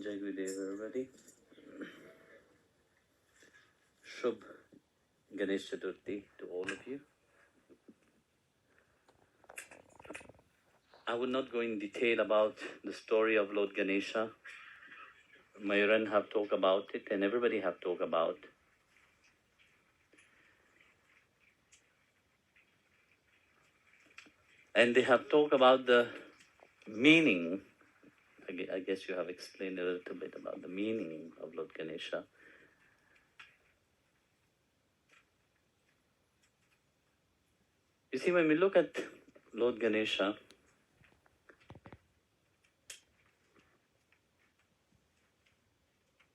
Jai Gurudev, everybody. Shubh Ganesh Chaturti to all of you. I will not go in detail about the story of Lord Ganesha. Mayuran have talked about it and everybody have talked about. And they have talked about the meaning. I guess you have explained a little bit about the meaning of Lord Ganesha. You see, when we look at Lord Ganesha,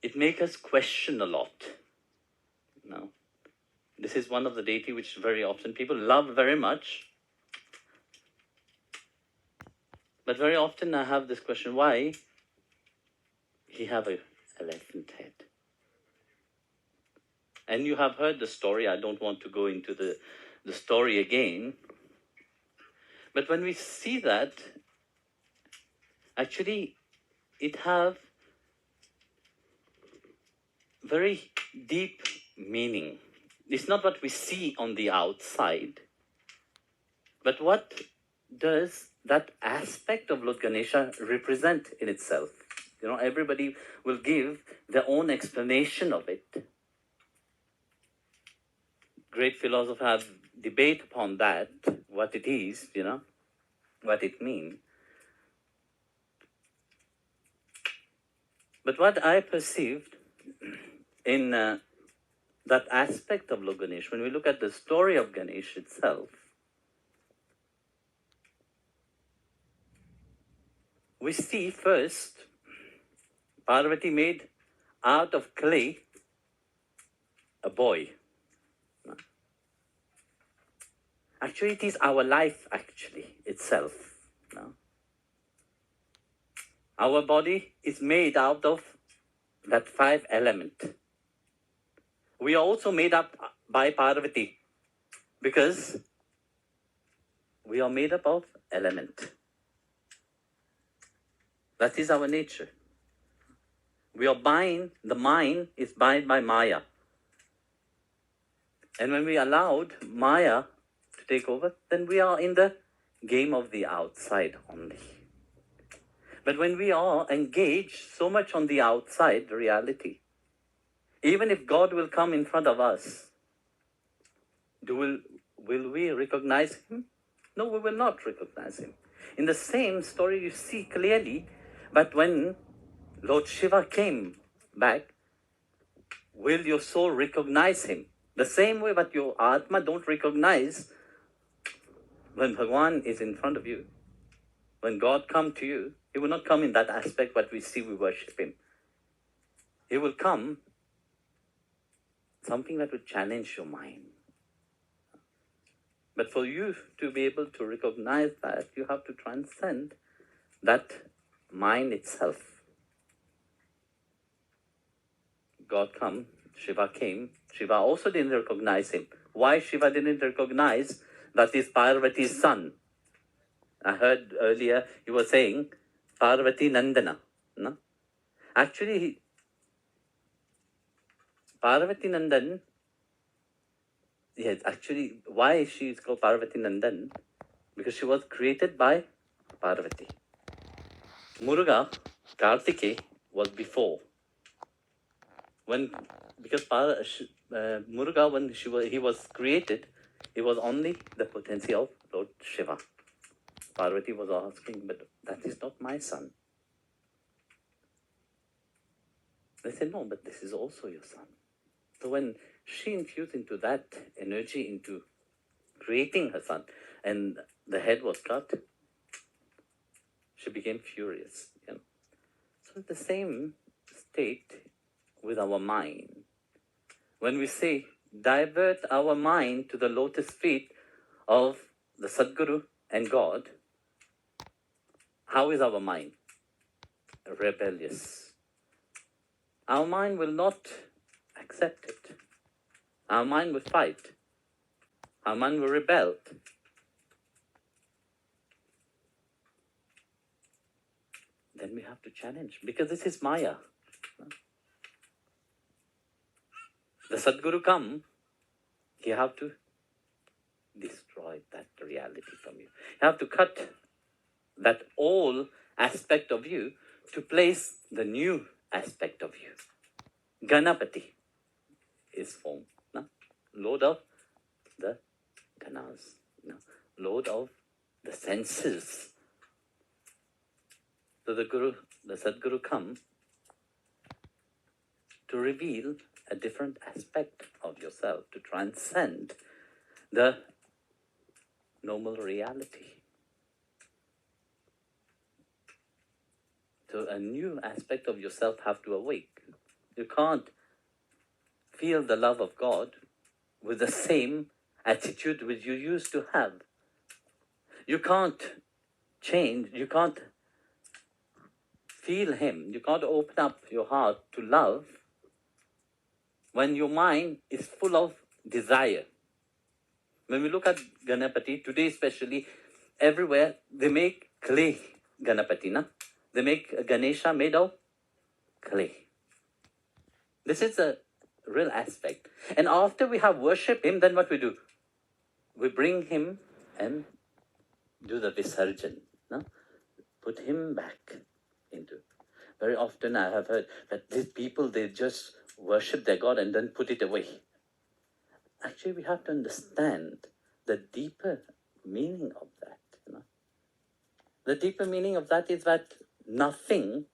it makes us question a lot. Now, this is one of the deity which very often people love very much. But very often I have this question, why he have an elephant head? And you have heard the story. I don't want to go into the story again. But when we see that, actually, it have very deep meaning. It's not what we see on the outside, but what does that aspect of Lord Ganesha represent in itself? You know, everybody will give their own explanation of it. Great philosophers have debate upon that, what it is, you know, what it means. But what I perceived in that aspect of Lord Ganesh, when we look at the story of Ganesh itself, we see first Parvati made out of clay a boy. Actually, it is our life, actually, itself. No? Our body is made out of that 5 elements. We are also made up by Parvati because we are made up of element. That is our nature. We are the mind is bound by Maya. And when we allowed Maya to take over, then we are in the game of the outside only. But when we are engaged so much on the outside reality, even if God will come in front of us, will we recognize him? No, we will not recognize him. In the same story, you see clearly, but when Lord Shiva came back, will your soul recognize him? The same way that your Atma don't recognize when Bhagwan is in front of you. When God come to you, he will not come in that aspect what we see we worship him. He will come something that will challenge your mind. But for you to be able to recognize that, you have to transcend that mind itself. God come, Shiva came. Shiva also didn't recognize him. Why Shiva didn't recognize that is Parvati's son? I heard earlier he was saying Parvati Nandana. No? Actually, Parvati Nandan, yes, actually, why she is called Parvati Nandan? Because she was created by Parvati. Muruga, Kartike, was before. Because Muruga, when he was created, it was only the potency of Lord Shiva. Parvati was asking, but that is not my son. They said, no, but this is also your son. So when she infused into that energy, into creating her son, and the head was cut, she became furious. You know? So the same state with our mind. When we say, divert our mind to the lotus feet of the Sadguru and God, how is our mind? Rebellious. Our mind will not accept it. Our mind will fight. Our mind will rebel. then we have to challenge, because this is Maya. The Sadguru come, you have to destroy that reality from you. You have to cut that old aspect of you to place the new aspect of you. Ganapati is form, no? Lord of the Ganas, no? Lord of the senses. So the Sadguru come to reveal a different aspect of yourself, to transcend the normal reality. So a new aspect of yourself have to awake. You can't feel the love of God with the same attitude which you used to have. You can't change, you can't feel Him, you can't open up your heart to love when your mind is full of desire. When we look at Ganapati, today especially, everywhere they make clay Ganapati, na? They make a Ganesha made of clay. This is a real aspect. And after we have worshipped him, then what we do? We bring him and do the Visarjan. No? Put him back into. Very often I have heard that these people, they just worship their God and then put it away. Actually, we have to understand the deeper meaning of that. You know? The deeper meaning of that is that nothing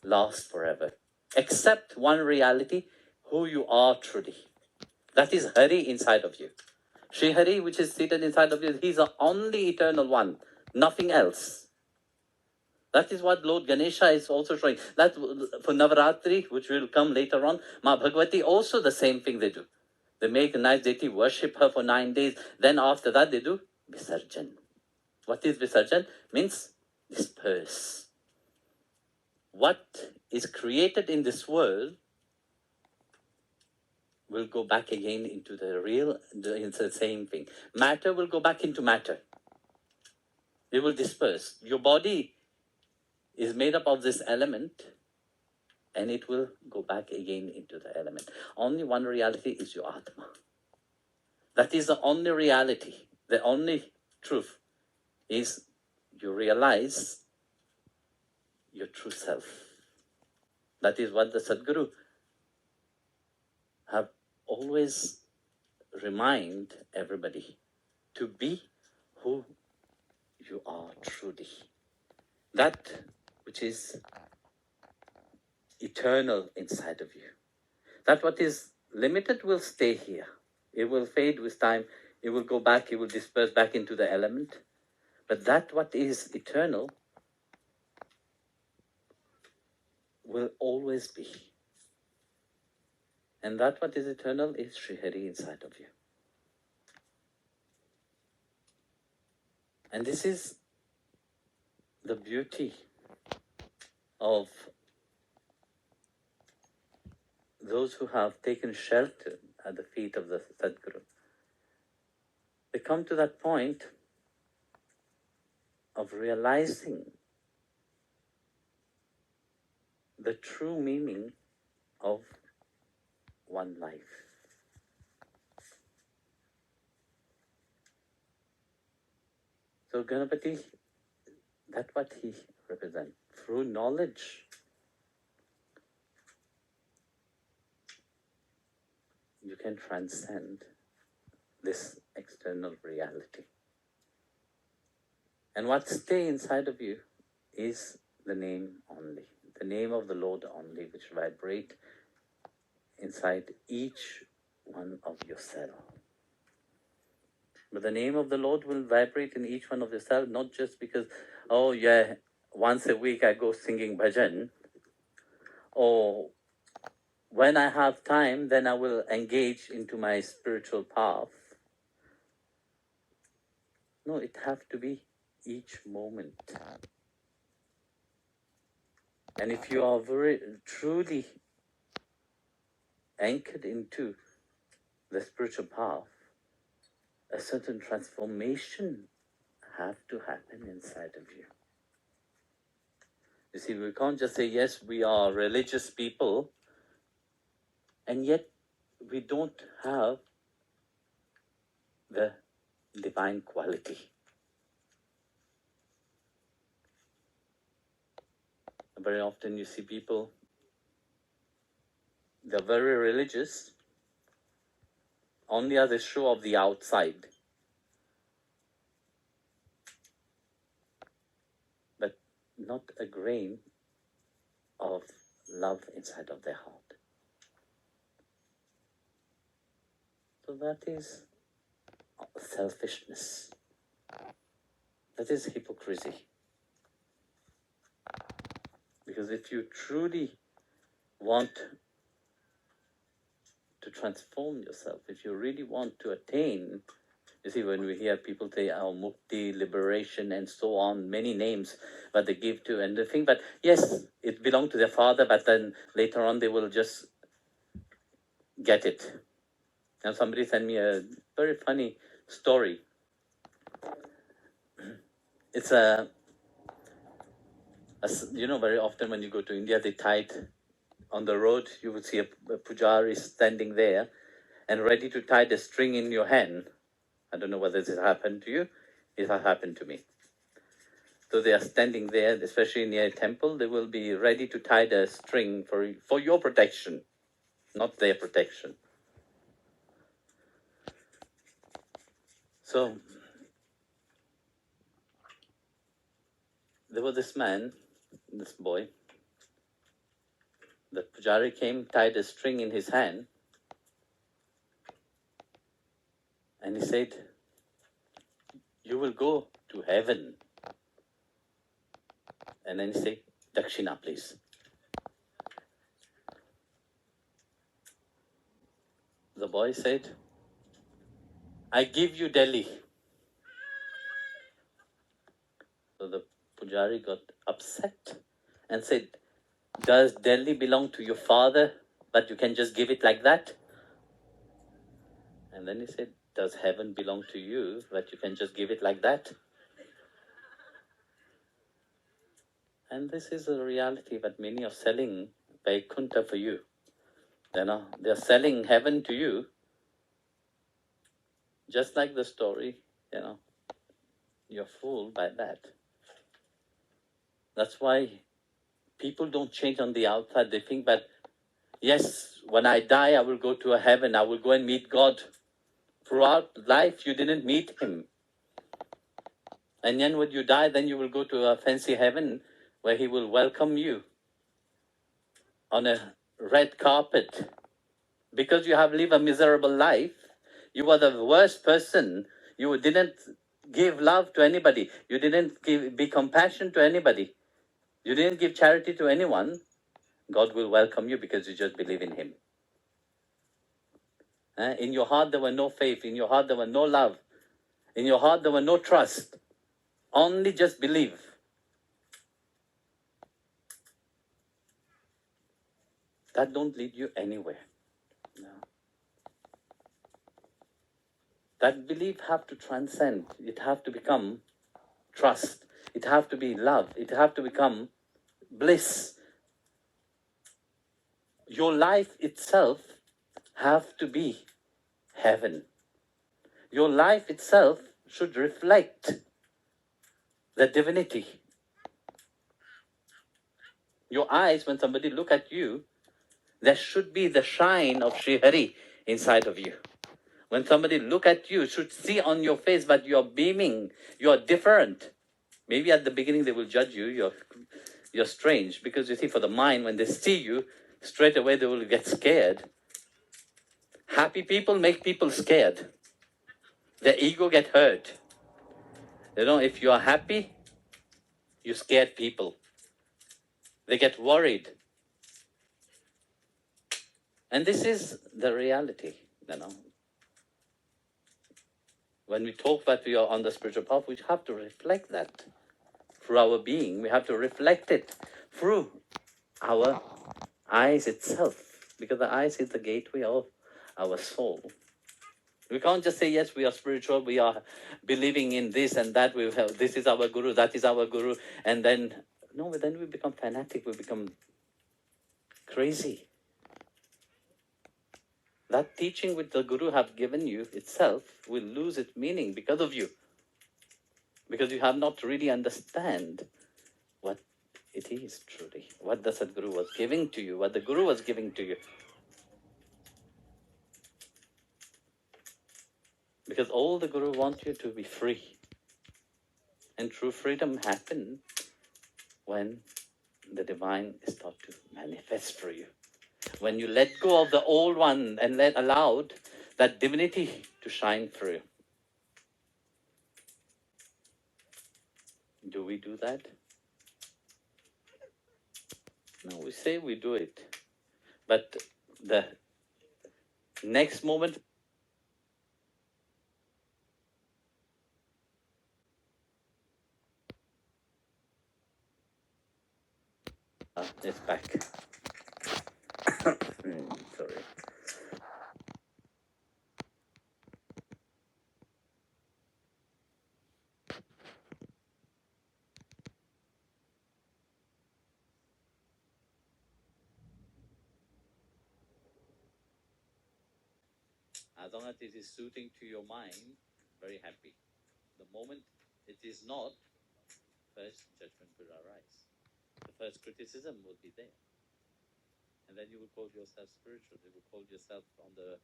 lasts forever, except one reality, who you are truly. That is Hari inside of you. Sri Hari, which is seated inside of you, he's the only eternal one, nothing else. That is what Lord Ganesha is also showing. That for Navaratri, which will come later on, Ma Bhagavati, also the same thing they do. They make a nice deity, worship her for 9 days. Then after that, they do Visarjan. What is Visarjan? Means disperse. What is created in this world will go back again into the real, it's the same thing. Matter will go back into matter. It will disperse. Your body is made up of this element, and it will go back again into the element. Only one reality is your Atma. That is the only reality. The only truth is you realize your true self. That is what the Sadguru have always remind everybody, to be who you are truly. That which is eternal inside of you. That what is limited will stay here. It will fade with time. It will go back. It will disperse back into the element. But that what is eternal will always be. And that what is eternal is Sri Hari inside of you. And this is the beauty of those who have taken shelter at the feet of the Sadguru. They come to that point of realizing the true meaning of one life. So Ganapati, that's what he represents. Through knowledge, you can transcend this external reality. And what stays inside of you is the name only. The name of the Lord only, which vibrate inside each one of your cells. But the name of the Lord will vibrate in each one of your cells, not just because, oh yeah, once a week I go singing bhajan, or when I have time, then I will engage into my spiritual path. No, it has to be each moment. And if you are very truly anchored into the spiritual path, a certain transformation have to happen inside of you. You see, we can't just say, yes, we are religious people, and yet we don't have the divine quality. Very often you see people, they're very religious, only as a show of the outside. But not a grain of love inside of their heart. So that is selfishness. That is hypocrisy. Because if you truly want to transform yourself, if you really want to attain, you see, when we hear people say, oh, mukti, liberation, and so on, many names that they give to, and they think that, yes, it belonged to their father, but then later on they will just get it. And somebody sent me a very funny story. It's very often when you go to India, they tithe on the road. You would see a pujari standing there and ready to tie the string in your hand. I don't know whether this happened to you. It has happened to me. So they are standing there, especially near a temple. They will be ready to tie the string for your protection, not their protection. So there was this man, this boy. The pujari came, tied a string in his hand, and he said, you will go to heaven. And then he said, Dakshina, please. The boy said, I give you Delhi. So the pujari got upset and said, does Delhi belong to your father, but you can just give it like that? And then he said, does heaven belong to you, but you can just give it like that? And this is a reality that many are selling Vaikuntha for you. They're selling heaven to you, just like the story, you're fooled by that. That's why people don't change on the outside. They think that, yes, when I die, I will go to a heaven. I will go and meet God. Throughout life, you didn't meet him. And then when you die, then you will go to a fancy heaven where he will welcome you on a red carpet. Because you have lived a miserable life, you were the worst person. You didn't give love to anybody. You didn't be compassion to anybody. You didn't give charity to anyone. God will welcome you because you just believe in him. In your heart there were no faith. In your heart there were no love. In your heart there were no trust. Only just believe. That don't lead you anywhere. No. That belief have to transcend. It have to become trust. It have to be love. It have to become bliss. Your life itself have to be heaven. Your life itself should reflect the divinity. Your eyes, when somebody look at you, there should be the shine of Sri Hari inside of you. When somebody look at you, should see on your face that you are beaming, you are different. Maybe at the beginning they will judge you, you're strange. Because you see, for the mind, when they see you, straight away they will get scared. Happy people make people scared. Their ego get hurt. If you are happy, you scared people. They get worried. And this is the reality, When we talk that we are on the spiritual path, we have to reflect that through our being. We have to reflect it through our eyes itself. Because the eyes is the gateway of our soul. We can't just say, yes, we are spiritual, we are believing in this and that, this is our guru, that is our guru, and then No, but then we become fanatic, we become crazy. That teaching which the Guru have given you itself will lose its meaning because of you. Because you have not really understand what it is truly. What the Sadguru was giving to you, what the Guru was giving to you. Because all the Guru wants you to be free. And true freedom happens when the divine is taught to manifest for you. When you let go of the old one and allowed that divinity to shine through. Do we do that? No, we say we do it. But the next moment, it's back. Sorry. As long as it is suiting to your mind, very happy. The moment it is not, first judgment will arise. The first criticism will be there. And then you will call yourself spiritual. You will call yourself on the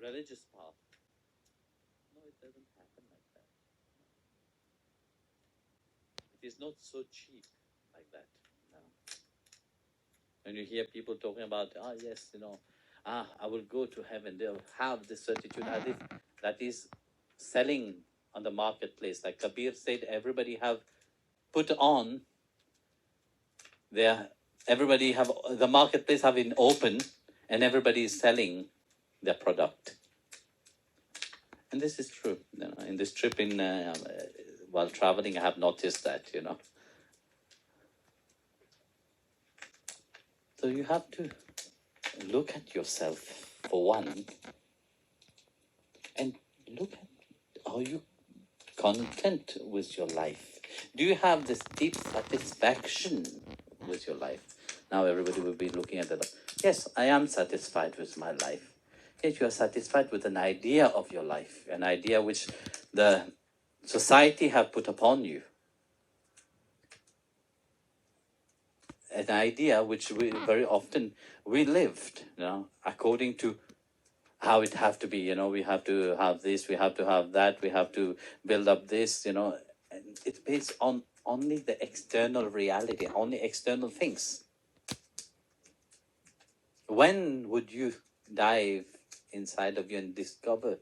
religious path. No, it doesn't happen like that. It is not so cheap like that. No. When you hear people talking about, yes, I will go to heaven, they'll have this certitude as if that is selling on the marketplace. Like Kabir said, everybody have put on everybody have, the marketplace have been open and everybody is selling their product. And this is true. In this trip while traveling, I have noticed that, So you have to look at yourself for one and look at, are you content with your life? Do you have this deep satisfaction with your life? Now everybody will be looking at that. Yes, I am satisfied with my life. Yes, you are satisfied with an idea of your life, an idea which the society have put upon you. An idea which we very often we lived, according to how it have to be. We have to have this, we have to have that, we have to build up this. And it's based on only the external reality, only external things. When would you dive inside of you and discover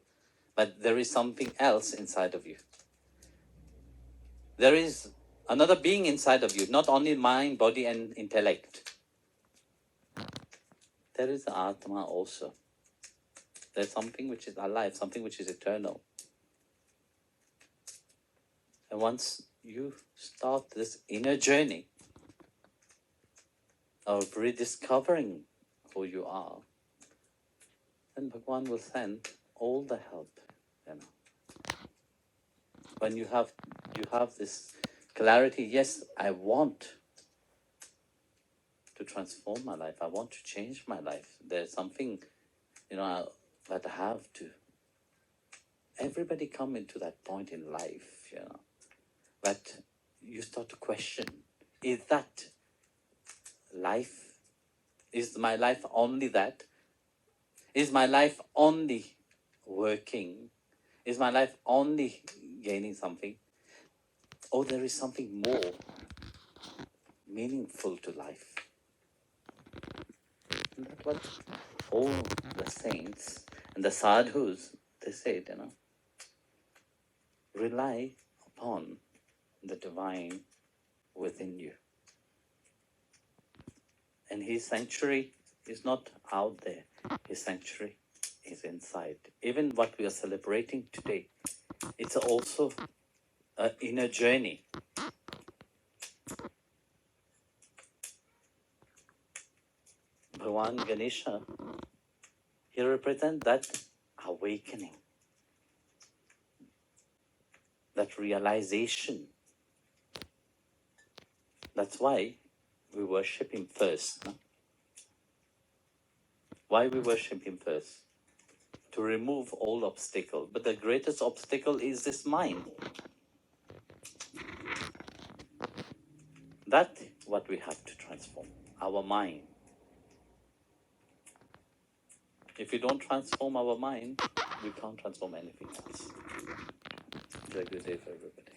that there is something else inside of you? There is another being inside of you, not only mind, body, and intellect. There is Atma also. There's something which is alive, something which is eternal. And once you start this inner journey of rediscovering who you are, then Bhagwan will send all the help. When you have this clarity, yes, I want to transform my life. I want to change my life. There's something, that I have to. Everybody come into that point in life, But you start to question, is that life? Is my life only that? Is my life only working? Is my life only gaining something? Or there is something more meaningful to life? And that's what all the saints and the sadhus, they said, rely upon the divine within you. And his sanctuary is not out there. His sanctuary is inside. Even what we are celebrating today, it's also an inner journey. Bhagwan Ganesha, he represents that awakening, that realization That's why we worship him first. No? Why we worship him first? To remove all obstacle. But the greatest obstacle is this mind. That's what we have to transform. Our mind. If we don't transform our mind, we can't transform anything else. It's a good day for everybody.